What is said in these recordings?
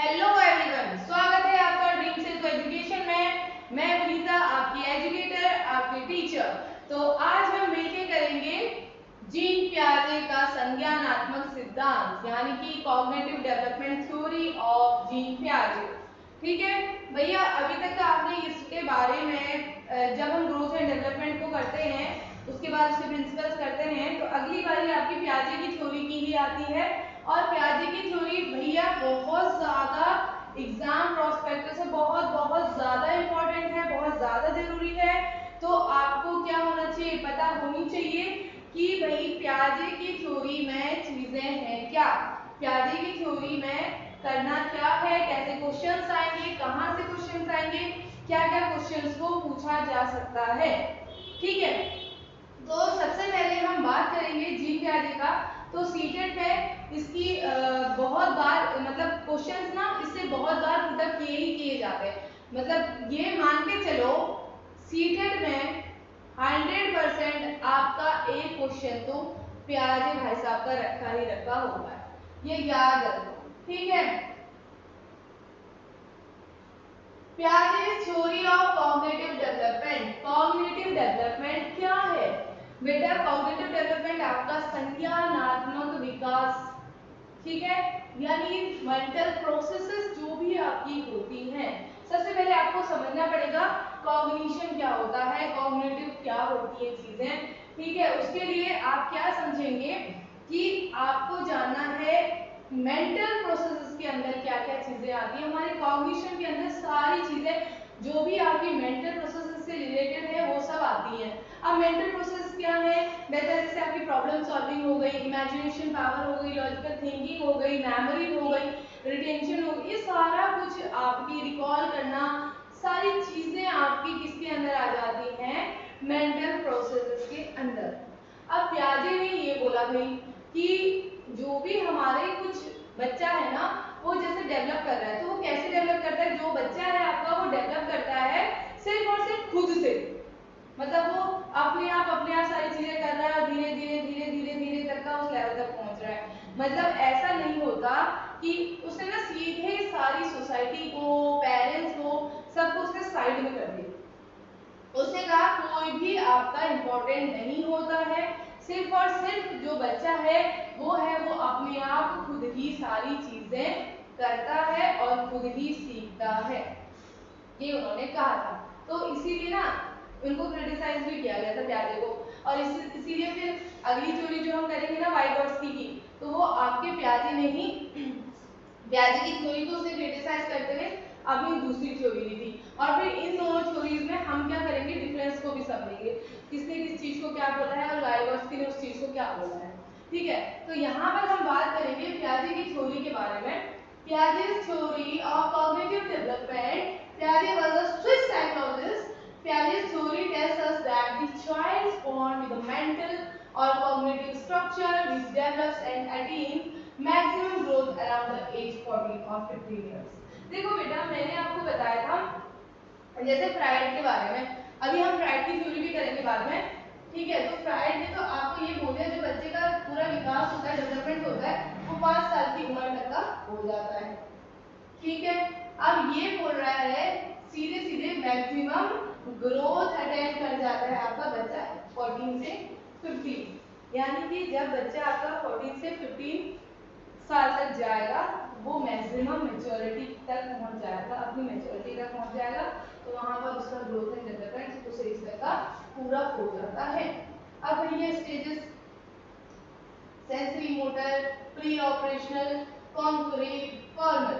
Hello everyone, स्वागत है आपका ड्रीम से टू एजुकेशन में। मैं वनीता, आपकी एजुकेटर, आपकी टीचर। तो आज हम मिलकर करेंगे जीन पियाजे का संज्ञानात्मक सिद्धांत यानी कि cognitive development theory of Jean पियाजे। ठीक है भैया, अभी तक आपने इसके बारे में जब हम ग्रोथ एंड डेवलपमेंट को करते हैं उसके बाद उसके प्रिंसिपल्स करते हैं तो अगली बारी आपकी पियाजे की थ्योरी की ही आती है। और पियाजे की थ्योरी भैया बहुत ज्यादा एग्जाम प्रोस्पेक्ट से बहुत बहुत ज्यादा इंपॉर्टेंट है, बहुत ज्यादा जरूरी है। तो आपको क्या होना चाहिए, पता होनी चाहिए कि भाई पियाजे की थ्योरी में चीजें हैं क्या, पियाजे की थ्योरी में करना क्या है, कैसे क्वेश्चंस आएंगे, कहाँ से क्वेश्चंस आएंगे, क्या क्या क्वेश्चंस को पूछा जा सकता है। ठीक है, तो सबसे पहले हम बात करेंगे जीन पियाजे का। तो सीटेट में इसकी बहुत बार मतलब क्वेश्चंस ना इससे बहुत बार पुटअप किए ही किए जाते हैं। मतलब ये मान के चलो सीटेट में 100% आपका एक क्वेश्चन तो पियाजे भाई साहब का रखा ही रखा होगा, ये याद रखो। ठीक है, Piaget's theory of cognitive development. Cognitive development क्या है बेटा? कॉग्निटिव डेवलपमेंट आपका संज्ञानात्मक विकास, ठीक है, यानी मेंटल प्रोसेसेस जो भी आपकी होती हैं। सबसे पहले आपको समझना पड़ेगा कॉग्निशन क्या होता है, कॉग्निटिव क्या होती है चीजें। ठीक है, उसके लिए आप क्या समझेंगे कि आपको जानना है मेंटल प्रोसेसेस के अंदर क्या क्या चीजें आती है। हमारे कॉग्निशन के अंदर सारी चीजें जो भी आपकी मेंटल प्रोसेसेस से रिलेटेड है वो सब आती है। अब मेंटल प्रोसेस क्या है, बेहतर जैसे आपकी प्रॉब्लम सॉल्विंग हो गई, इमेजिनेशन पावर हो गई, लॉजिकल थिंकिंग हो गई, मेमोरी हो गई, रिटेंशन हो गई, ये सारा कुछ आपकी रिकॉल करना, सारी चीजें आपकी किसके अंदर आ जाती हैं, मेंटल प्रोसेसेस के अंदर। अब पियाजे ने ये बोला भाई कि जो भी हमारे कुछ बच्चा है ना वो जैसे डेवलप कर रहा है, तो वो कैसे डेवलप करता है, जो बच्चा है आपका वो डेवलप करता है सिर्फ और सिर्फ खुद से। मतलब वो अपने आप सारी चीजें कर रहा है और धीरे धीरे धीरे धीरे धीरे तक का उस लेवल तक पहुंच रहा है। मतलब ऐसा नहीं होता कि उसने ना सीधे सारी सोसाइटी को, पेरेंट्स को, सबको उसने साइड में कर दिया। उसने कहा कोई भी आपका इम्पोर्टेंट नहीं होता है, सिर्फ और सिर्फ जो बच्चा है वो अपने आप खुद ही सारी चीजें करता है और खुद ही सीखता है, ये उन्होंने कहा था। तो इसीलिए ना उनको क्रिटिसाइज भी किया गया था पियाजे को। और इसीलिए फिर अगली थ्योरी जो हम करेंगे ना वाइगोट्स्की की, तो वो आपके पियाजे ने ही पियाजे की थ्योरी को उसने क्रिटिसाइज करते हुए अपनी दूसरी थ्योरी दी थी। और फिर इन दोनों थ्योरीज में हम क्या करेंगे, डिफरेंस को भी समझेंगे, किसने किस चीज को क्या बोला है और वाइगोट्स्की ने उस चीज को क्या बोला है। ठीक है, तो यहाँ पर हम बात करेंगे पियाजे की थ्योरी के बारे में। Piaget's theory of cognitive development. Piaget was a Swiss psychologist. Piaget's theory tells us that the child is born with a mental or cognitive structure which develops and attains maximum growth around the age 14 or 15 years. देखो बेटा, मैंने आपको बताया था जैसे fried के बारे में, अभी हम फ्राइड की थ्योरी भी करेंगे बाद में। ठीक है, तो फ्राइड ने तो आपको ये बोल दिया जो बच्चे का पूरा विकास होता है, डेवलपमेंट होता है, वो 5 साल की उम्र तक का हो जाता है। ठीक है, अब ये बोल रहा है सीधे सीधे मैक्सिमम ग्रोथ अटेन कर जाता है आपका बच्चा 14 से 15, यानी कि जब बच्चा आपका 14 से 15 साल तक जाएगा वो मैक्सिमम मेच्योरिटी तक पहुंच जाएगा, अपनी मेच्योरिटी तक पहुंच जाएगा। तो वहां पर उसका ग्रोथ एंड डेवलपमेंट उस एज तक का पूरा हो जाता है। अब ये stages sensory motor, pre operational, concrete, Cornell.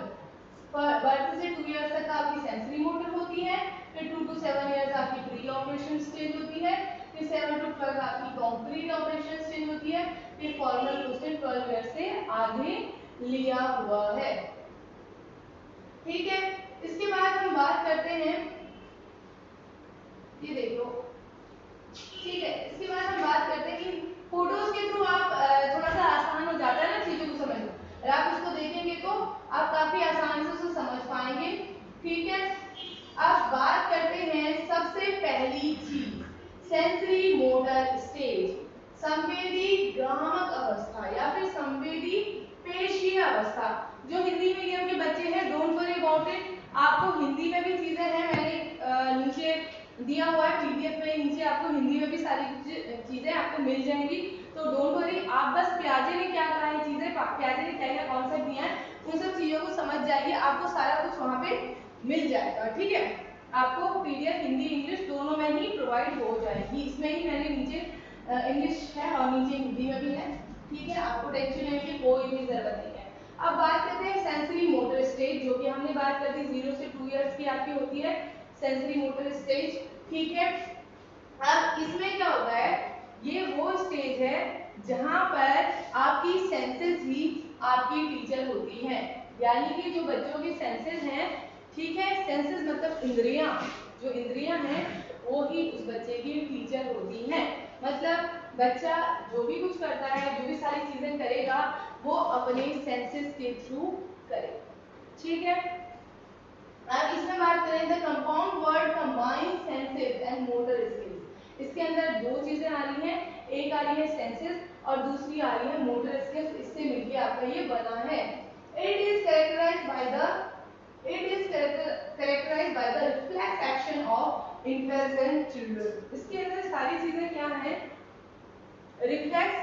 Birth से 2 इयर्स तक आपकी सेंसरी मोटर होती है, फिर 2 to 7 इयर्स आपकी प्री ऑपरेशन स्टेज होती है, फिर 7 to 12 आपकी कॉन्क्रीट ऑपरेशन स्टेज होती है, फिर फॉर्मल क्वेश्चन 12 इयर्स से आगे लिया हुआ है। ठीक है, इसके बाद हम बात करते हैं, ये देखो, ठीक है, इसके बाद हम बात करते हैं कि फोटोज के थ्रू आप थोड़ा सा आसान हो जाता है ना चीजों को समझना, अगर आप उसको देखेंगे तो आप काफी आसानी से उसे समझ पाएंगे। ठीक है, अब बात करते हैं सबसे पहली चीज, सेंसरी मोटर स्टेज, संवेदी ग्राहक अवस्था या फिर संवेदी पेशीय अवस्था। जो हिंदी मीडियम के बच्चे हैं इम्पोर्टेंट आपको हिंदी में भी चीजें हैं, मैंने नीचे दिया हुआ है पीडीएफ में, नीचे आपको हिंदी में भी सारी चीजें आपको मिल जाएंगी। तो डोंट वरी, आप बस प्याजे ने क्या कहा है चीजें, प्याजे ने क्या क्या कॉन्सेप्ट दिया है, उन सब चीजों को समझ जाइए, आपको सारा कुछ वहां पे मिल जाएगा। ठीक है, आपको पीडीएफ हिंदी इंग्लिश दोनों में ही प्रोवाइड हो जाएगी। इसमें ही मैंने नीचे इंग्लिश है और नीचे हिंदी में भी है। ठीक है, आपको टेंशन लेने की कोई भी जरूरत नहीं है। अब बात करते हैं सेंसरी मोटर स्टेज, जो कि हमने बात कर दी 0 से 2 इयर्स की आपकी होती है सेंसरी मोटर स्टेज। ठीक है, अब इसमें क्या होता है, ये वो स्टेज है जहां पर आपकी सेंसेस ही आपकी टीचर होती हैं, यानी कि जो बच्चों की सेंसेस हैं, ठीक है, सेंसेस मतलब इंद्रियां, जो इंद्रियां हैं वो ही उस बच्चे की टीचर होती हैं। मतलब बच्चा जो भी कुछ करता है, जो भी सारी चीजें करेगा, वो अपने सेंसेस के थ्रू करेगा। ठीक है, अब इसमें बात करें the compound word combine senses and motor skills. इसके अंदर दो चीजें आ रही हैं, एक आ रही है सेंसेस और दूसरी आ रही है मोटर स्किल्स, इससे मिलके आपका ये बना है। It is characterized by the reflex action of intelligent children. इसके अंदर सारी चीजें क्या हैं, रिफ्लेक्स,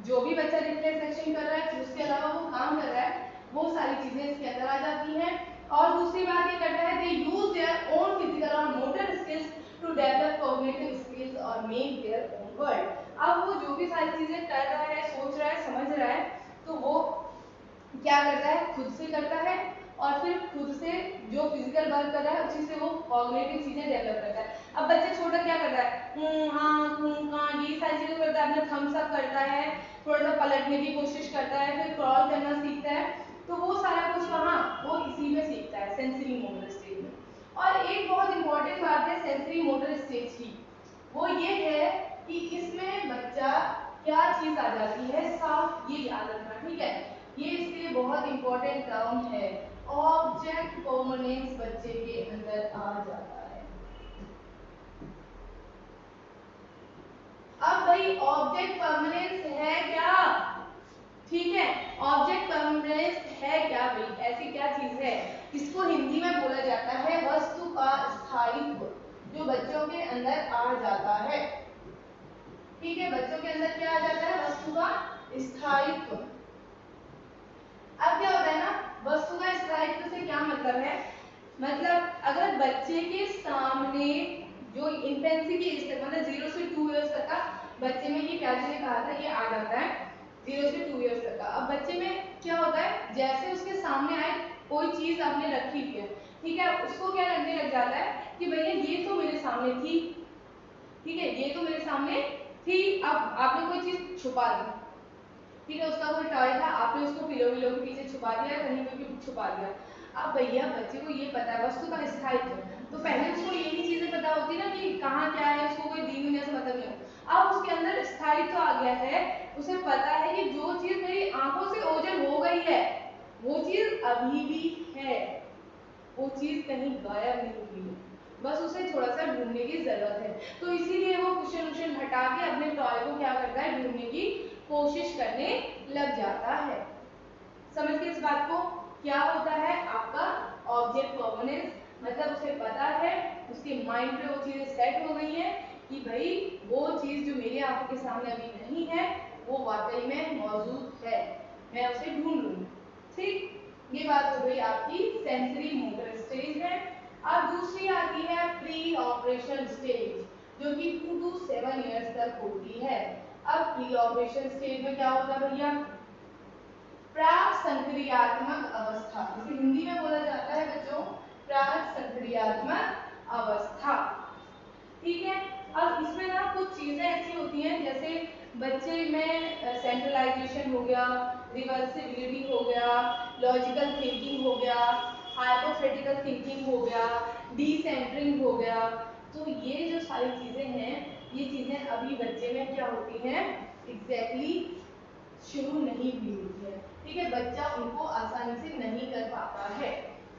जो भी बच्चा रिफ्लेक्स एक्शन कर रहा है, उसके अलावा वो काम कर रहा है, वो सारी चीजें इसके अंदर आ जाती हैं। और दूसरी बात ये करता है, they use their own physical और motor skills to develop cognitive skills और मेक देयर ओन वर्ल्ड। अब वो जो भी सारी चीजें कर रहा है, सोच रहा है, समझ रहा है, तो वो क्या करता है, खुद से करता है और फिर खुद से जो फिजिकल वर्क कर रहा है उसी से वो कॉग्निटिव चीजें डेवलप करता है। अब बच्चा छोटा क्या करता है, हाँ ये सारी चीजें करता है, अपना थम्स अप करता है, थोड़ा सा पलटने की कोशिश करता है, फिर क्रॉल करना सीखता है, तो वो सारा कुछ कहाँ, वो इसी में सीखता है, सेंसरी मोटर स्टेज में। और एक बहुत इंपॉर्टेंट बात है सेंसरी मोटर स्टेज की, वो ये है कि इसमें बच्चा क्या चीज आ जाती है, साफ, ये याद रखना। ठीक है, ये इसके लिए बहुत इंपॉर्टेंट टर्म है, ऑब्जेक्ट परमानेंस बच्चे के अंदर आ जाता है। अब भाई ऑब्जेक्ट परमानेंस है क्या, ठीक है, ऑब्जेक्ट परमानेंस है क्या भाई, ऐसी क्या चीज है, इसको हिंदी में बोला जाता है वस्तु का स्थायित्व, जो बच्चों के अंदर आ जाता है। ठीक है, बच्चों के अंदर क्या आ जाता है, वस्तु का स्थायित्व। अब क्या होता है ना, वस्तु का स्थायित्व से क्या मतलब है, मतलब अगर बच्चे के सामने जो इंफेंसी की एज तक, मतलब 0 से 2 इयर्स तक का बच्चे में, ये प्याजे ने कहा था, ये आ जाता है 0 से 2 इयर्स तक का। अब बच्चे में क्या होता है, जैसे उसके सामने आए कोई चीज आपने रखी हुई है, ठीक है, उसको क्या लगने लग जाता है कि भैया ये तो मेरे सामने थी, ठीक है, ये तो मेरे सामने थी, अब आपने कोई चीज छुपा दी, ठीक है, उसका कोई टॉय था, आपने उसको पिलो विलो के पीछे छुपा दिया, कहीं पे भी छुपा दिया। अब भैया बच्चे को ये पता है वस्तु का स्थायित्व, तो पहले उसको यही चीजें पता होती ना कि कहाँ क्या है, उसको कोई दी दुनिया से मतलब नहीं हो। अब उसके अंदर स्थायित्व आ गया है, उसे पता है कि जो चीज मेरी आंखों से ओझल हो गई है, वो चीज अभी भी है, वो चीज कहीं गायब नहीं हुई है, बस उसे थोड़ा सा ढूंढने की जरूरत है। तो इसीलिए वो कुशन उशन हटा के अपने टॉय को क्या करता है, ढूंढने की कोशिश करने लग जाता है। समझ के इस बात को, क्या होता है आपका ऑब्जेक्ट परमानेंस, मतलब उसे पता है, उसके माइंड पे वो चीजें सेट हो गई हैं कि भाई वो चीज जो मेरी आंखों के सामने अभी नहीं है, वो वाकई में मौजूद है, मैं उसे ढूंढ लूंगी। ठीक, ये बात हो गई आपकी सेंसरी मोटर स्टेज है। अब दूसरी आती है प्री ऑपरेशन स्टेज, जो कि 2 to 7 इयर्स तक होती है। अब प्री ऑपरेशन स्टेज में क्या होता है भैया, प्राक संक्रियात्मक अवस्था, इसे हिंदी में बोला जाता है बच्चों प्राक संक्रियात्मक अवस्था। ठीक है, अब इसमें ना कुछ चीजें ऐसी होती हैं, जैसे बच्चे में सेंट्रलाइजेशन हो गया, रिवर्सिबिलिटी हो गया, लॉजिकल थिंकिंग हो गया, हाइपोथेटिकल थिंकिंग हो गया, डीसेंटरिंग हो गया। तो ये जो सारी चीजें हैं, ये चीजें अभी बच्चे में क्या होती हैं, एग्जैक्टली शुरू नहीं हुई होती है। ठीक है, बच्चा उनको आसानी से नहीं कर पाता है।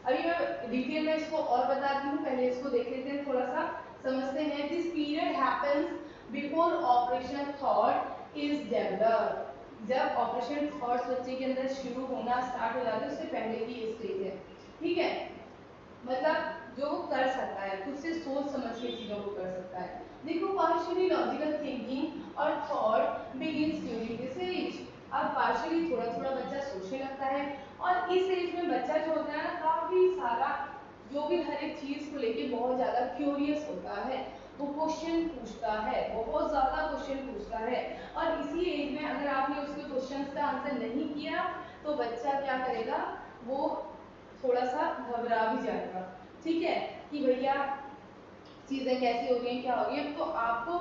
अभी मैं डिटेल में इसको और बताती हूँ, पहले इसको देख लेते हैं, थोड़ा सा समझते हैं। This period happens before operation thought is developed. जब ऑपरेशन थॉट्स बच्चे के अंदर शुरू होना स्टार्ट हो जाते हैं, उससे पहले की स्टेज है। ठीक है, partially logical thinking or thought begins during this age. अब partially थोड़ा थोड़ा बच्चा सोचने लगता है और इस एज में बच्चा जो होता है ना काफी सारा जो भी हर एक चीज को लेके बहुत ज्यादा क्यूरियस होता है, वो क्वेश्चन पूछता है, बहुत ज्यादा क्वेश्चन पूछता है। और इसी एज में अगर आपने उसके क्वेश्चंस का आंसर नहीं किया तो बच्चा क्या करेगा, वो थोड़ा सा घबरा भी जाएगा, ठीक है, कि भैया चीजें कैसी हो गई क्या हो गई। तो आपको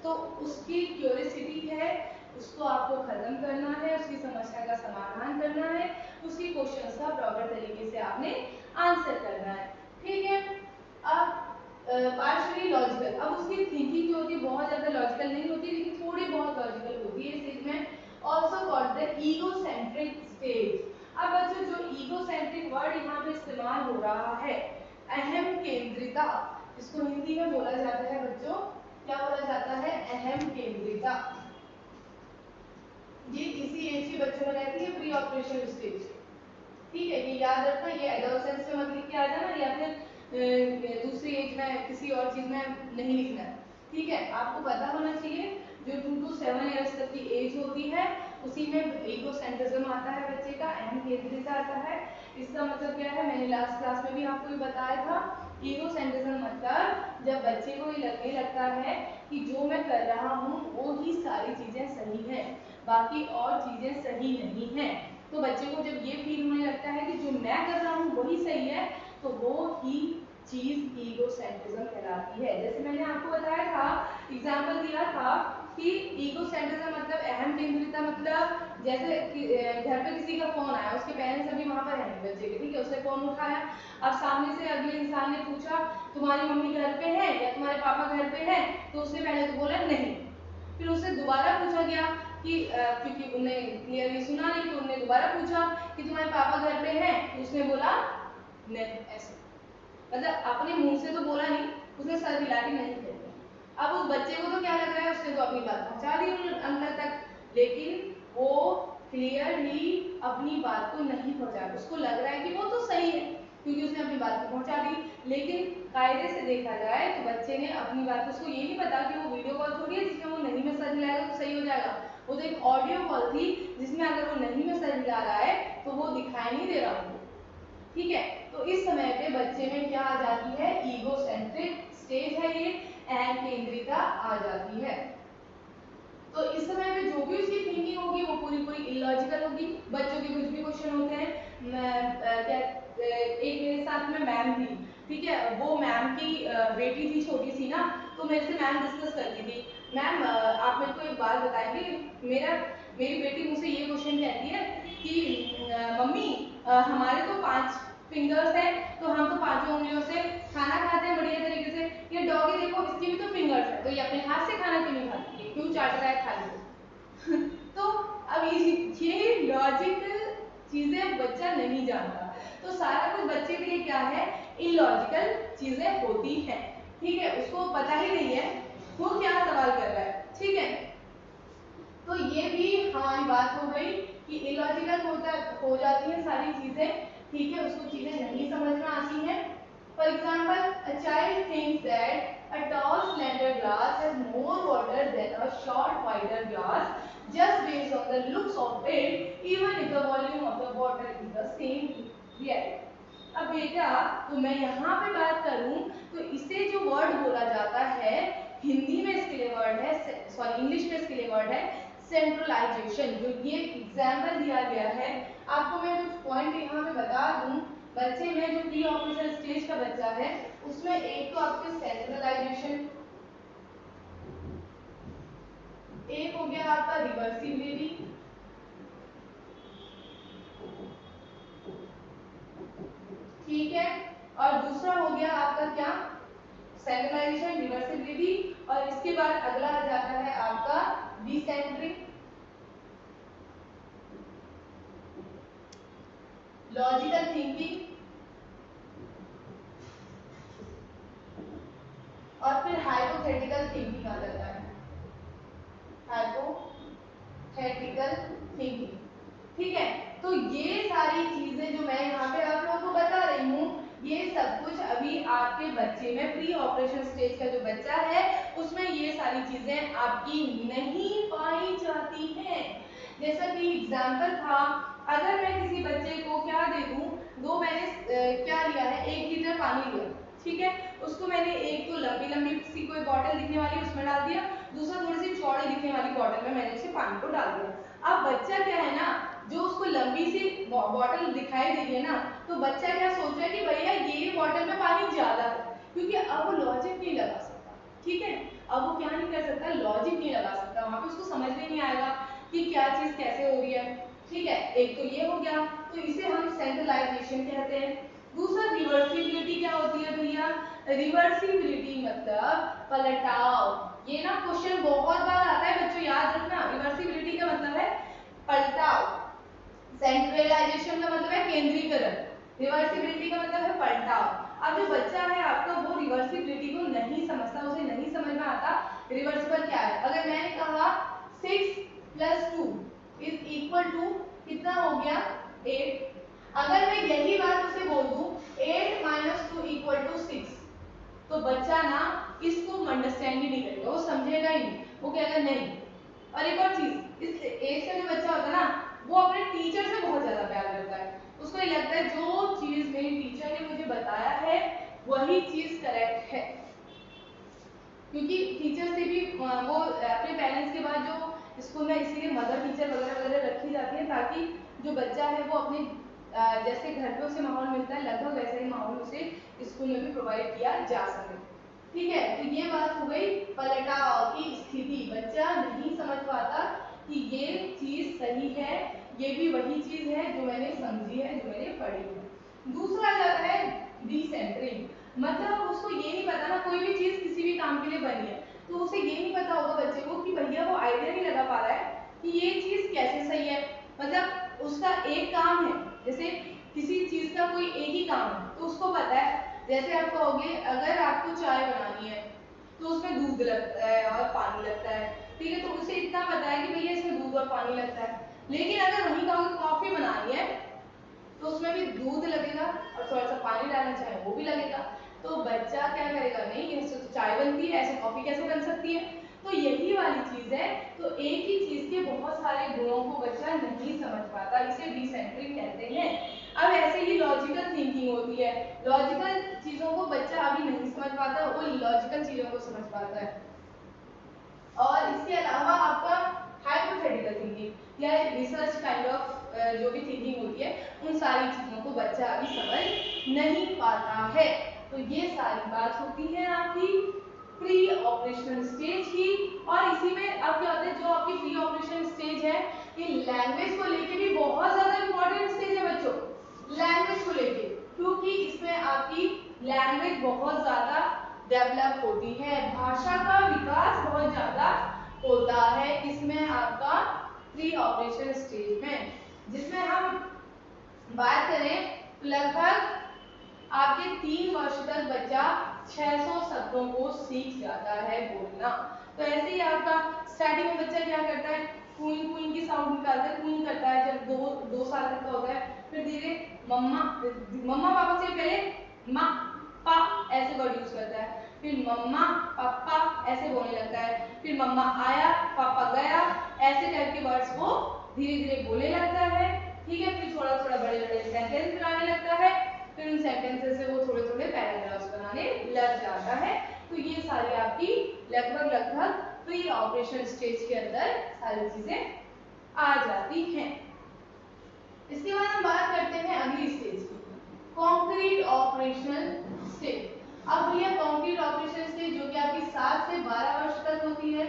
तो उसकी क्यूरियोसिटी है, उसको आपको खत्म करना है, उसकी समस्या का समाधान करना है, उसकी क्वेश्चंस का प्रॉपर तरीके से आपने आंसर करना है, ठीक है। अब पार्शियली लॉजिकल, अब उसकी थिंकिंग जो होती है बहुत ज्यादा लॉजिकल नहीं होती लेकिन थोड़ी बहुत लॉजिकल होती है इस स्टेज में, also called the egocentric stage. अब बच्चों जो ईगोसेंट्रिक वर्ड यहाँ पे इस्तेमाल हो रहा है, अहम केंद्रिता, इसको हिंदी में बोला जाता है बच्चों, क्या बोला जाता है, अहम केंद्रिता। ये इसी एज के बच्चों में रहती है, प्री ऑपरेशन स्टेज, ठीक है। ये याद रखना, ये एडोलेसेंस में मत लिख के आ जाना या फिर दूसरी एज में किसी और चीज में नहीं लिखना है, ठीक है। आपको पता होना चाहिए जो 2 to 7 इयर्स तक की एज होती है उसी में ईगोसेंट्रिज्म आता है बच्चे का, अहम केंद्रिता आता है। इसका मतलब क्या है, मैंने लास्ट क्लास में भी आपको ये बताया था, ईगोसेंट्रिज्म मतलब जब बच्चे को ये लगने लगता है कि जो मैं कर रहा हूँ वो ही सारी चीजें सही हैं, बाकी और चीजें सही नहीं हैं। तो बच्चे को जब ये फील होने लगता है कि जो मैं कर रहा हूँ वही सही है, तो वो ही चीज ईगोसेंट्रिज्म कहलाती है। जैसे मैंने आपको बताया था, एग्जांपल दिया था कि ईगोसेंट्रिज्म मतलब अहम केंद्रिता, मतलब जैसे घर पे किसी का फोन आया, उसके पेरेंट्स अभी वहां पर हैं बच्चे के, ठीक है, उसने फोन उठाया, अब सामने से अगले इंसान ने पूछा तुम्हारी मम्मी घर पे है या तुम्हारे पापा घर पे है, तो उसने पहले तो बोला नहीं, फिर उससे दोबारा पूछा गया कि क्योंकि उन्हें क्लियरली सुना नहीं तो उन्होंने दोबारा पूछा कि तुम्हारे पापा घर पे हैं, तो उसने बोला नहीं, ऐसे मतलब अपने मुंह से तो बोला नहीं, उसने सर हिला के नहीं कह दिया। अब उस बच्चे को तो क्या लग रहा है, उसने तो अपनी बात पहुंचा दी अंदर तक, लेकिन वो क्लियरली अपनी बात को नहीं पहुंचा, उसको लग रहा है कि वो तो सही है क्योंकि उसने अपनी बात को पहुंचा दी, लेकिन कायदे से देखा जाए तो बच्चे ने अपनी बात, उसको ये नहीं पता कि वो वीडियो कॉल थोड़ी है जिसमें वो नहीं में सर हिलाएगा तो सही हो जाएगा, वो तो एक ऑडियो कॉल थी जिसमें अगर वो नहीं में सर हिला रहा है तो वो दिखाई नहीं दे रहा हो, ठीक है। तो इस समय पे बच्चे में क्या आ जाती है, ईगोसेंट्रिक स्टेज है, ये अहम केंद्रिता आ जाती है। तो इस समय पे जो भी उसकी थिंकिंग होगी वो पूरी पूरी इलॉजिकल होगी। बच्चों के कुछ भी क्वेश्चन होते हैं, एक मेरे साथ में मैम थी, ठीक है, वो मैम की बेटी थी छोटी सी ना, तो मेरे से मैम डिस्कस करती थी, मैम आप मेरे को एक बात बताएंगे, मेरी बेटी मुझसे ये क्वेश्चन कहती है कि मम्मी हमारे तो 5 फिंगर्स हैं, तो हम तो 5 उंगलियों से खाना खाते हैं बढ़िया तरीके से, ये डॉगी देखो इसकी भी तो फिंगर्स है, तो ये अपने हाथ से खाना क्यों नहीं खाती है, क्यों चाट रहा है थाली से। तो अब ये लॉजिकल चीजें बच्चा नहीं जानता, तो सारा कुछ बच्चे के लिए क्या है, इलॉजिकल चीजें होती हैं, ठीक है, उसको पता ही नहीं है वो क्या सवाल कर रहा है, ठीक है। तो ये भी हमारी बात हो गई कि इलॉजिकल हो जाती है सारी चीजें, ठीक है, उसको चीजें नहीं समझ में आती हैं। For example, a child thinks that a tall slender glass has more water than a short wider glass just based on the looks of it, even if the volume of the water is the same reality. अब बेटा तो मैं यहाँ पे बात करूँ तो इसे जो वर्ड बोला जाता है, हिंदी में इसके लिए वर्ड है, सॉरी इंग्लिश में इसके लिए वर्ड है सेंट्रलाइजेशन। जो ये एग्जाम्पल दिया गया है, आपको मैं कुछ पॉइंट यहाँ पे बता दूं, बच्चे में जो प्री ऑपरेशन स्टेज का बच्चा है उसमें एक तो आपके सेंट्रलाइजेशन, एक हो गया आपका रिवर्सिबिलिटी, ठीक है, और दूसरा हो गया आपका क्या, सेंट्रलाइजेशन, रिवर्सिबिलिटी, और इसके बाद अगला आ जाता है आपका डिसेंट्रिक, लॉजिकल थिंकिंग, और फिर हाइपोथेटिकल थिंकिंग आ जाता है, हाइपोथेटिकल थिंकिंग, ठीक है। तो ये सारी चीजें जो मैं यहाँ पे आप लोगों को बता रही हूँ, ये सब कुछ अभी आपके बच्चे में प्री ऑपरेशन स्टेज का जो बच्चा है उसमें ये सारी चीजें आपकी नहीं पाई जाती हैं। जैसा कि एग्जाम्पल था, अगर मैं किसी बच्चे को क्या दे दूं, दो मैंने क्या लिया है, 1 लीटर पानी लिया, ठीक है, उसको मैंने एक तो लंबी लंबी सी कोई बॉटल दिखने वाली उसमें डाल दिया, दूसरा थोड़ी सी चौड़ी दिखने वाली बॉटल में मैंने उसे पानी को डाल दिया। अब बच्चा क्या है ना, जो उसको लंबी सी बॉटल दिखाई दे रही है ना, तो बच्चा क्या सोच रहा है कि भैया ये बॉटल में पानी ज्यादा है, क्योंकि अब वो लॉजिक नहीं लगा सकता, ठीक है, अब वो क्या नहीं कर सकता, लॉजिक नहीं लगा सकता, वहां पे उसको समझ में नहीं आएगा कि क्या चीज कैसे हो रही है, ठीक है। एक तो ये हो गया, तो इसे हम सेंट्रलाइजेशन कहते हैं। दूसरा रिवर्सिबिलिटी क्या होती है भैया, रिवर्सिबिलिटी मतलब पलटाव। ये ना क्वेश्चन बहुत बार आता है बच्चों, याद रखना, रिवर्सिबिलिटी का मतलब है पलटाव, सेंट्रलाइजेशन का मतलब है केंद्रीकरण, रिवर्सिबिलिटी का मतलब है पलटाव। अब जो बच्चा है आपका वो रिवर्सिबिलिटी को नहीं समझता, उसे नहीं समझ में आता रिवर्सिबल क्या है। अगर मैंने कहा 6 + 2 = कितना हो गया, 8, अगर मैं यही बात उसे बोल दूं 8 - 2 = 6, तो बच्चा ना इसको अंडरस्टैंड ही नहीं करेगा, वो समझेगा ही नहीं, वो कहेगा नहीं। और एक और चीज, इस एज का जो बच्चा होता है ना, वो अपने टीचर से बहुत ज्यादा प्यार करता है, उसको ये लगता है जो चीज मेरी टीचर ने मुझे बताया है वही चीज करेक्ट है, क्योंकि टीचर से भी वो अपने पेरेंट्स के बाद जो स्कूल में इसीलिए मदर टीचर वगैरह वगैरह रखी जाती है, ताकि जो बच्चा है वो अपने जैसे घर पे उसे माहौल मिलता है लगभग वैसा ही माहौल उसे स्कूल में भी प्रोवाइड किया जा सके, ठीक है। तो ये बात हो गई पलटाव की स्थिति, बच्चा नहीं समझ पाता कि ये चीज सही है, ये भी वही चीज है जो मैंने समझी है, जो मैंने पढ़ी है। दूसरा आ जाता है डिसेंट्रिंग, मतलब उसको ये नहीं पता ना, कोई भी चीज किसी भी काम के लिए बनी है तो उसे ये नहीं पता होगा बच्चे को कि भैया वो आइडिया नहीं लगा पा रहा है कि ये चीज कैसे सही है, मतलब उसका एक काम है, जैसे किसी चीज का कोई एक ही काम है तो उसको पता है, जैसे आप कहोगे अगर आपको चाय बनानी है तो उसमें दूध लगता है और पानी लगता है, ठीक है, तो उसे इतना पता है कि भैया इसमें दूध और पानी लगता है। लेकिन अगर वही कहोगे कॉफी बनानी है तो उसमें भी दूध लगेगा और थोड़ा सा पानी डालना चाहे वो भी लगेगा, तो बच्चा क्या करेगा, नहीं ऐसे तो चाय बनती है, ऐसे कॉफी कैसे बन सकती है, तो यही वाली चीज है। तो एक ही चीज के बहुत सारे गुणों को बच्चा नहीं समझ पाता, इसे डिसेंट्रिंग कहते हैं। अब ऐसे ही लॉजिकल थिंकिंग होती है, लॉजिकल चीजों को बच्चा अभी नहीं समझ पाता, वो लॉजिकल चीजों को समझ पाता है। और इसके अलावा आपका हाइपोथेटिकल थिंकिंग या रिसर्च काइंड ऑफ जो भी थिंकिंग होती है, उन सारी चीजों को बच्चा अभी समझ नहीं पाता है। तो ये सारी बात होती है आपकी प्री ऑपरेशनल स्टेज की। और इसी में अब क्या होता है, जो आपकी प्री ऑपरेशन स्टेज है, ये लैंग्वेज को लेके भी बहुत ज्यादा इंपॉर्टेंट स्टेज है बच्चों, लैंग्वेज को लेके, क्योंकि इसमें आपकी लैंग्वेज बहुत ज्यादा डेवलप होती है, भाषा का विकास बहुत ज्यादा होता है इसमें आपका प्री ऑपरेशन स्टेज में, जिसमें हम बात करें तो लगभग आपके 3 वर्ष तक बच्चा 600 शब्दों को सीख जाता है बोलना। तो ऐसे ही आपका स्टार्टिंग में बच्चा क्या करता है, क्वीन क्वीन की साउंड निकालता है, क्वीन करता है, जब दो साल तक का होता है, फिर धीरे मम्मा मम्मा पापा से पहले माँ पा ऐसे वर्ड यूज करता है, फिर मम्मा पापा ऐसे बोलने लगता है, फिर मम्मा आया पापा गया, ऐसे टाइप के वर्ड्स वो धीरे धीरे बोलने लगता है, ठीक है। फिर थोड़ा थोड़ा बड़े बड़े सेंटेंस बनाने लगता है, फिर उन सेंटेंसेस से वो थोड़े थोड़े पैराग्राफ्स बनाने लग जाता है। तो ये सारी आपकी लगभग प्री ऑपरेशन स्टेज के अंदर सारी चीजें आ जाती हैं। इसके बाद हम बात करते हैं अगली स्टेज की, कॉन्क्रीट ऑपरेशनल स्टेज। अब भैया कॉन्क्रीट ऑपरेशन स्टेज जो कि आपकी 7 से 12 वर्ष तक होती है,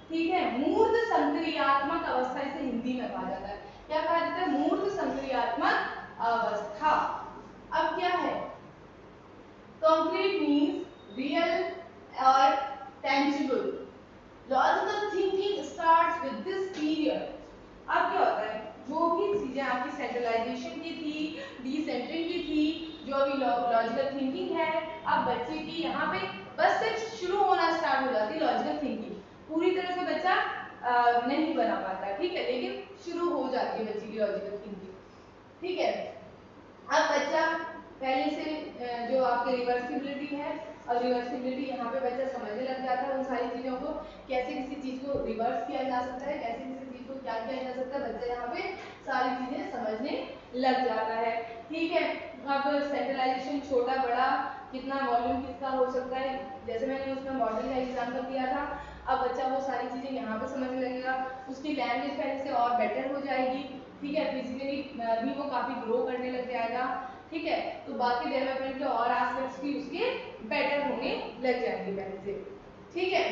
ठीक है, मूर्त संक्रियात्मक अवस्था इसे हिंदी में कहा जाता है। क्या कहा जाता है, मूर्त संक्रियात्मक अवस्था। अब क्या है, कॉन्क्रीट मीन्स रियल और tangible, logical thinking starts with this period. अब क्या होता है, जो भी चीजें आपकी सेंट्रलाइजेशन की थी, डिसेंट्रिंग की थी, जो अभी लॉजिकल थिंकिंग है, अब बच्चे की यहाँ पे बस सिर्फ शुरू होना स्टार्ट हो जाती है लॉजिकल थिंकिंग, पूरी तरह से बच्चा नहीं बना पाता, ठीक है, लेकिन शुरू हो जाती है बच्चे की लॉजिकल थिंकिंग, ठीक है। अब बच्चा पहले से जो आपकी रिवर्सिबिलिटी है, और रिवर्सिबिलिटी यहाँ पे बच्चा समझने लग जाता है उन सारी चीज़ों को, कैसे किसी चीज़ को रिवर्स किया जा सकता है, कैसे किसी चीज़ को क्या किया जा सकता है, बच्चा यहाँ पे सारी चीज़ें समझने लग जाता है। ठीक है, अब सेंट्रलाइजेशन छोटा बड़ा कितना वॉल्यूम किसका हो सकता है, जैसे मैंने उसमें मॉडल का एग्जाम्पल दिया था, अब बच्चा वो सारी चीज़ें यहाँ पे समझने लगेगा, उसकी लैंग्वेज पहले से और बेटर हो जाएगी। ठीक है, फिजिकली भी वो काफ़ी ग्रो करने लग जाएगा। ठीक है, तो बाकी डेवलपमेंट के और एस्पेक्ट्स भी उसके बेटर होने लग जाएंगे पहले से। ठीक है,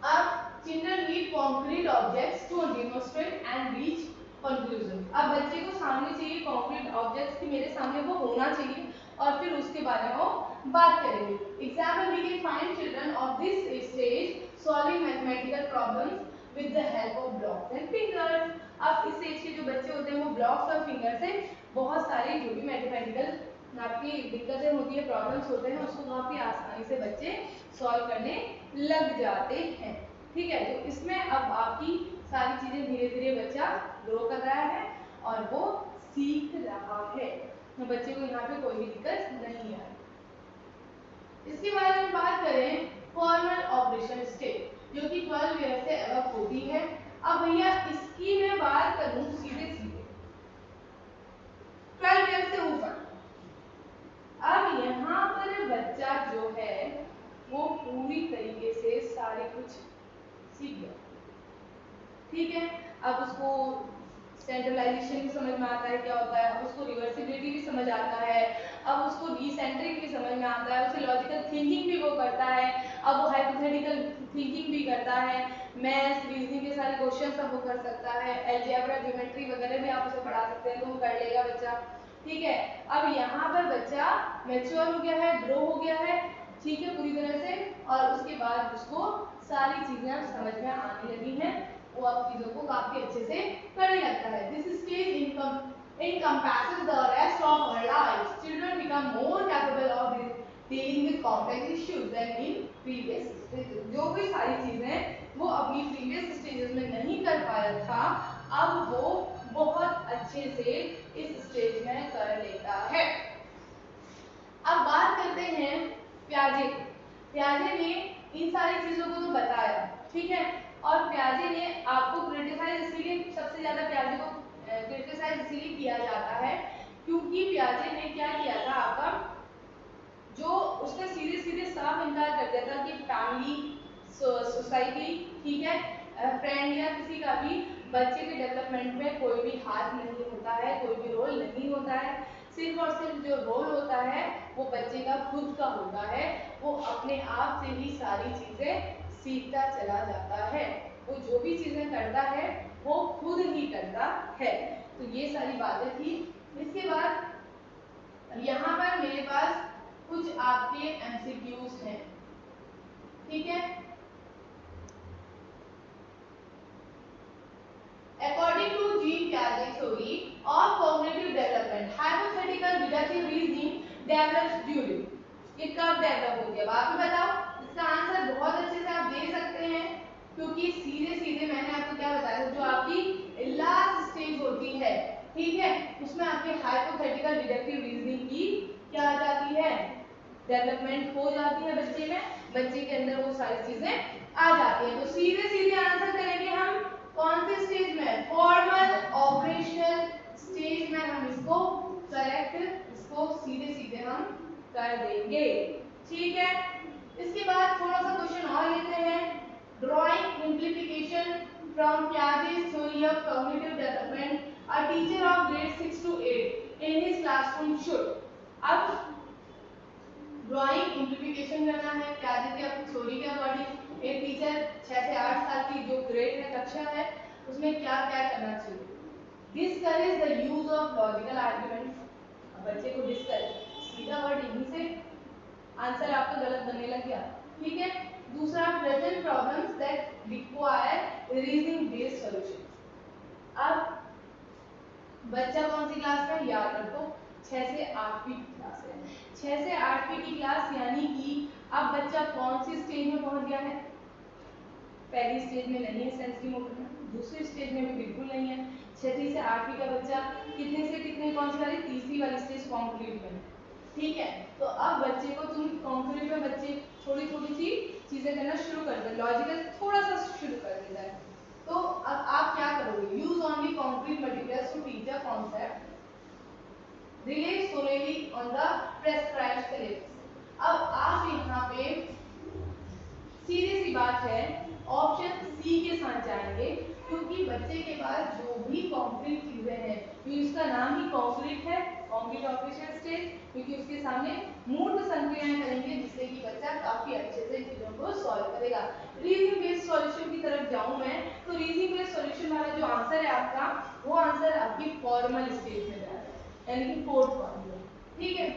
अब children need concrete objects to demonstrate and reach conclusion. अब बच्चे को सामने चाहिए कॉन्क्रीट ऑब्जेक्ट्स कि मेरे सामने वो होना चाहिए, और फिर उसके बारे में वो बात करेंगे। Example we can find children of this stage solving mathematical problems with the help of blocks and fingers. अब इस स्टेज के जो बच्चे होते हैं वो ब्लॉक्स और फिंगर से बहुत सारे जो भी मैथमेटिकल आपकी दिक्कतें होती है, प्रॉब्लम्स होते हैं, उसको काफी आसानी से बच्चे सॉल्व करने लग जाते हैं। ठीक है, तो इसमें अब आपकी सारी चीजें धीरे धीरे बच्चा ग्रो कर रहा है और वो सीख रहा है, तो बच्चे को यहाँ पे कोई भी दिक्कत नहीं है। इसके बारे में बात करें फॉर्मल ऑपरेशन स्टेज, जो कि 12 ईयर से अबव होती है। अब भैया इसकी मैं बात करूं सीधे सीधे 12 ईयर से ऊपर, अब यहाँ पर बच्चा जो है वो पूरी तरीके से सारे कुछ सीख गया। ठीक है, अब उसको सेंट्रलाइजेशन भी समझ में आता है क्या होता है, अब उसको रिवर्सिबिलिटी भी समझ आता है, अब उसको रीसेंट्रिक भी समझ में आता है, उसे लॉजिकल थिंकिंग भी वो करता है, अब वो हाइपोथेटिकल थिंकिंग भी करता है, मैथ्स रीजनिंग के सारे क्वेश्चन सब वो कर सकता है, अलजेब्रा ज्योमेट्री वगैरह भी आप उसे पढ़ा सकते हैं तो वो कर लेगा बच्चा। ठीक है, अब यहाँ पर बच्चा मैच्योर हो गया है, ग्रो हो गया है, ठीक है, पूरी तरह से, और उसके बाद उसको सारी चीजें समझ में आने लगी हैं, वो अब चीजों को काफी अच्छे से करने लगता है। This stage encompasses the rest of our lives. Children become more capable of dealing with complex issues than in previous stages. जो भी सारी चीजें वो अपनी previous stages में नहीं कर पाया था, अब वो बहुत अच्छे से इस स्टेज में कर लेता है। अब बात करते हैं प्याजे। प्याजे ने इन सारी चीजों को तो बताया, ठीक है, और प्याजे ने आपको क्रिटिसाइज इसलिए सबसे ज्यादा प्याजे को क्रिटिसाइज इसलिए किया जाता है क्योंकि प्याजे ने क्या किया था, आपका जो उसने सीधे सीधे साफ इनकार कर दिया था कि फैमिली सोसाइटी, ठीक है, फ्रेंड या किसी का भी बच्चे के डेवलपमेंट में कोई भी हाथ नहीं होता है, कोई भी रोल नहीं होता है, सिर्फ और सिर्फ जो रोल होता है वो बच्चे का खुद का होता है, वो अपने आप से ही सारी चीजें सीखता चला जाता है, वो जो भी चीजें करता है वो खुद ही करता है। तो ये सारी बातें थी। इसके बाद यहाँ पर मेरे पास कुछ आपके एमसीक्यूज हैं, ठीक है। According to Jean Piaget's theory of cognitive development, hypothetical deductive reasoning develops during, ये कब डेवलप होती है आप ही बताओ। इसका आंसर बहुत अच्छे से आप दे सकते हैं क्योंकि सीधे सीधे मैंने आपको क्या बताया, जो आपकी लास्ट स्टेज होती है, ठीक है, उसमें आपके हाइपोथेटिकल डिडक्टिव रीजनिंग की क्या आ जाती है, डेवलपमेंट हो जाती है बच्चे में, बच्चे के अंदर वो सारी चीजें आ जाती है। तो सीधे सीधे आंसर करेंगे हम कौन से स्टेज में, फॉर्मल ऑपरेशनल स्टेज में हम इसको करेक्ट, इसको सीधे सीधे हम कर देंगे, ठीक है। इसके बाद थोड़ा सा क्वेश्चन और लेते हैं, drawing simplification from Piaget's theory of cognitive development, a teacher of grade 6 to 8 in his classroom should, अब ड्राइंग सिंप्लीफिकेशन करना है Piaget की अपनी थ्योरी के अकॉर्डिंग, एक टीचर 6 से 8 साल की जो ग्रेड है, कक्षा है, उसमें क्या क्या करना चाहिए, discourage the use of logical arguments, बच्चे को डिस्करेज, सीधा वर्ड यहीं से आंसर आपका गलत बनने लग गया, ठीक है। दूसरा, present problems that require reasoning based solutions, अब बच्चा कौन सी क्लास में, याद रखो 6 से 8वीं क्लास है, 6 से 8वीं की क्लास, यानी कि अब बच्चा कौन सी स्टेज में पहुंच गया है, पहली स्टेज में नहीं है सेंसरी मोटर में, दूसरी स्टेज में भी बिल्कुल नहीं है, 6वीं से 8वीं का बच्चा कितने से कितने कौन सी वाली, तीसरी वाली स्टेज कंप्लीट में, ठीक है, तो अब बच्चे को तुम कॉन्क्रीट में बच्चे थोड़ी थोड़ी सी चीजें करना शुरू कर दे, लॉजिकल थोड़ा सा शुरू कर देता है। तो अब आप क्या करोगे, use only concrete materials to teach the concept, rely solely on the prescribed syllabus. अब आप यहाँ पे सीधी सी बात है ऑप्शन सी के साथ जाएंगे, क्योंकि बच्चे के पास जो भी कॉन्क्रीट चीजें हैं, क्योंकि उसका नाम ही कॉन्क्रीट है, कॉन्क्रीट ऑपरेशन स्टेज, क्योंकि उसके सामने मूर्त संक्रियाएं करेंगे जिससे कि बच्चा काफी अच्छे से चीजों को सॉल्व करेगा। रीजनिंग बेस्ड सॉल्यूशन की तरफ जाऊं मैं, तो रीजनिंग बेस्ड सॉल्यूशन वाला जो आंसर है आपका, वो आंसर आपकी फॉर्मल स्टेज में जा रहा है, यानी कि फोर्थ फॉर्मूला। ठीक है,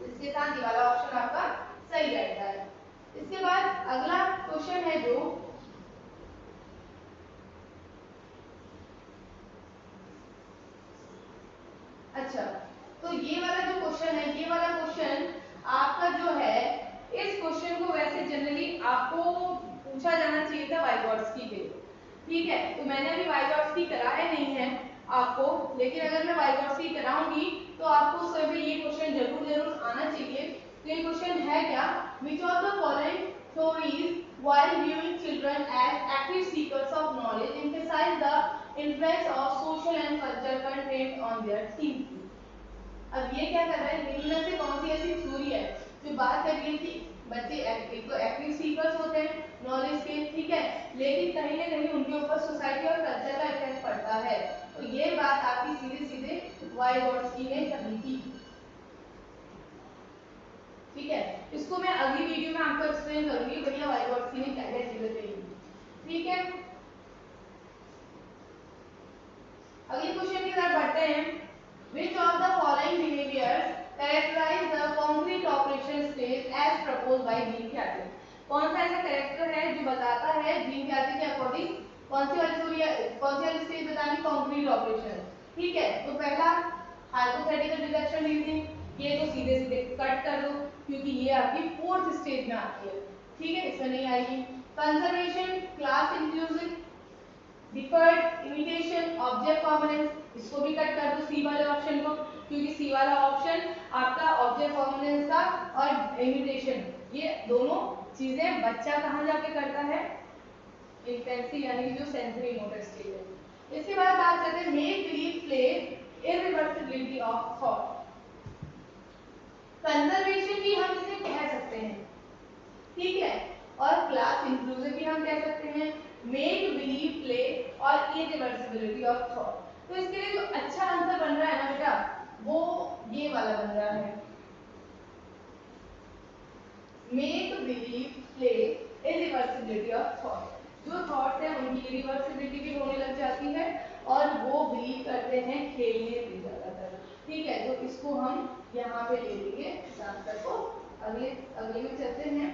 इसके साथ ये वाला ऑप्शन आपका सही रहता है। इसके बाद अगला क्वेश्चन है जो अच्छा, तो ये वाला जो क्वेश्चन है, ये वाला क्वेश्चन आपका जो है, इस क्वेश्चन को वैसे जनरली आपको पूछा जाना चाहिए था वाइगॉट्स्की के, ठीक है, तो मैंने अभी वाइगॉट्स्की कराया नहीं है आपको, लेकिन अगर मैं वाइगॉट्स्की कराऊंगी तो आपको उस समय ये क्वेश्चन जरूर आना चाहिए। तो ये क्वेश्चन है क्या, which of the following theories while viewing children as active seekers of knowledge emphasize the influence of social and cultural content on their thinking। अब ये क्या कर रहा है, इनमें से कौन सी ऐसी थ्योरी है जो बात कर रही है कि बच्चे एक तो एक्टिव सीकर्स होते हैं नॉलेज के, ठीक है, लेकिन कहीं ना कहीं उनके ऊपर सोसाइटी और कल्चर का इफेक्ट पड़ता है। तो ये बात आपकी सीधे सीधे वाइगॉट्स्की ने कही थी। ठीक है, इसको मैं अगली वीडियो में आपको एक्सप्लेन करूंगी भैया वाइगॉट्स्की ने क्या क्या चीजें कही। ठीक है, अगले क्वेश्चन की तरफ बढ़ते हैं। Which of the following behaviors characterize the concrete operation stage as proposed by gene ख्याति? कौन सा ऐसा कैरेक्टर है जो बताता है जीन ख्याति के अकॉर्डिंग कौन सी वाली थ्योरी, कौन सी वाली स्टेज बतानी, कंक्रीट ऑपरेशन। ठीक है, तो पहला हाइपोथेटिकल डिडक्शन रीजनिंग, ये तो सीधे सीधे कट कर दो क्योंकि ये आपकी फोर्थ स्टेज में आती है। ठीक है, इसमें नहीं आएगी। Conservation, class inclusion, deferred, imitation, object components, इसको भी कट कर दो सी वाले ऑप्शन को, क्योंकि सी वाला ऑप्शन आपका ऑब्जेक्ट कॉम्पोनेंस का और इमिटेशन, ये दोनों चीजें बच्चा कहाँ जाके करता है, इंटेंसिव यानी कि जो सेंसरी मोटर स्टेज है। इसके बाद बात करते हैं make believe play irreversibility of thought. Conservation भी हम इसे कह सकते हैं, ठीक है, और क्लास इंक्लूजन भी हम कह सकते हैं, मेक बिलीव प्ले और इरिवर्सिबिलिटी ऑफ थॉट। तो इसके लिए जो अच्छा आंसर बन रहा है ना बेटा, वो ये वाला बन रहा है, make believe play irreversibility of thought. जो थॉट्स हैं उनकी इरिवर्सिबिलिटी भी होने लग जाती है और वो बिलीव करते हैं खेलने पे ज्यादातर। ठीक है, तो इसको हम यहाँ पे ले लेंगे इस आंसर को। अगले में चलते हैं।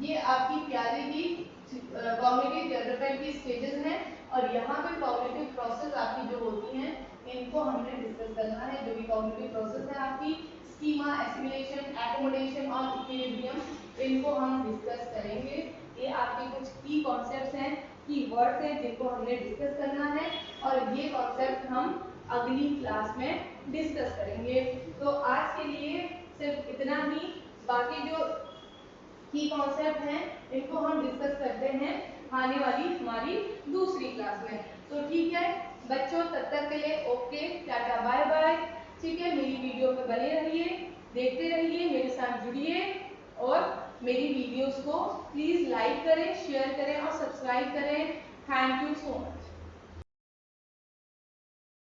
ये आपकी प्यारे की कॉग्निटिव डेवलपमेंट की स्टेजेस हैं और यहाँ पे कॉग्निटिव प्रोसेस आपकी जो होती हैं इनको हमने डिस्कस करना है। जो भी कॉग्निटिव प्रोसेस है आपकी स्कीमा, एसिमिलेशन, एकोमोडेशन और इक्विलिब्रियम, इनको हम डिस्कस करेंगे। ये आपके कुछ की कॉन्सेप्ट्स हैं, की वर्ड्स हैं जिनको हमने डिस्कस करना है और ये कॉन्सेप्ट हम अगली क्लास में डिस्कस करेंगे। तो आज के लिए सिर्फ इतना ही, बाकी जो की कॉन्सेप्ट हैं इनको हम डिस्कस करते हैं आने वाली हमारी दूसरी क्लास में। तो ठीक है बच्चों, तब तक के लिए ओके, टाटा, बाय बाय। ठीक है, मेरी वीडियो पे बने रहिए, देखते रहिए, मेरे साथ जुड़िए और मेरी वीडियोस को प्लीज लाइक करें, शेयर करें और सब्सक्राइब करें। Thank you so much.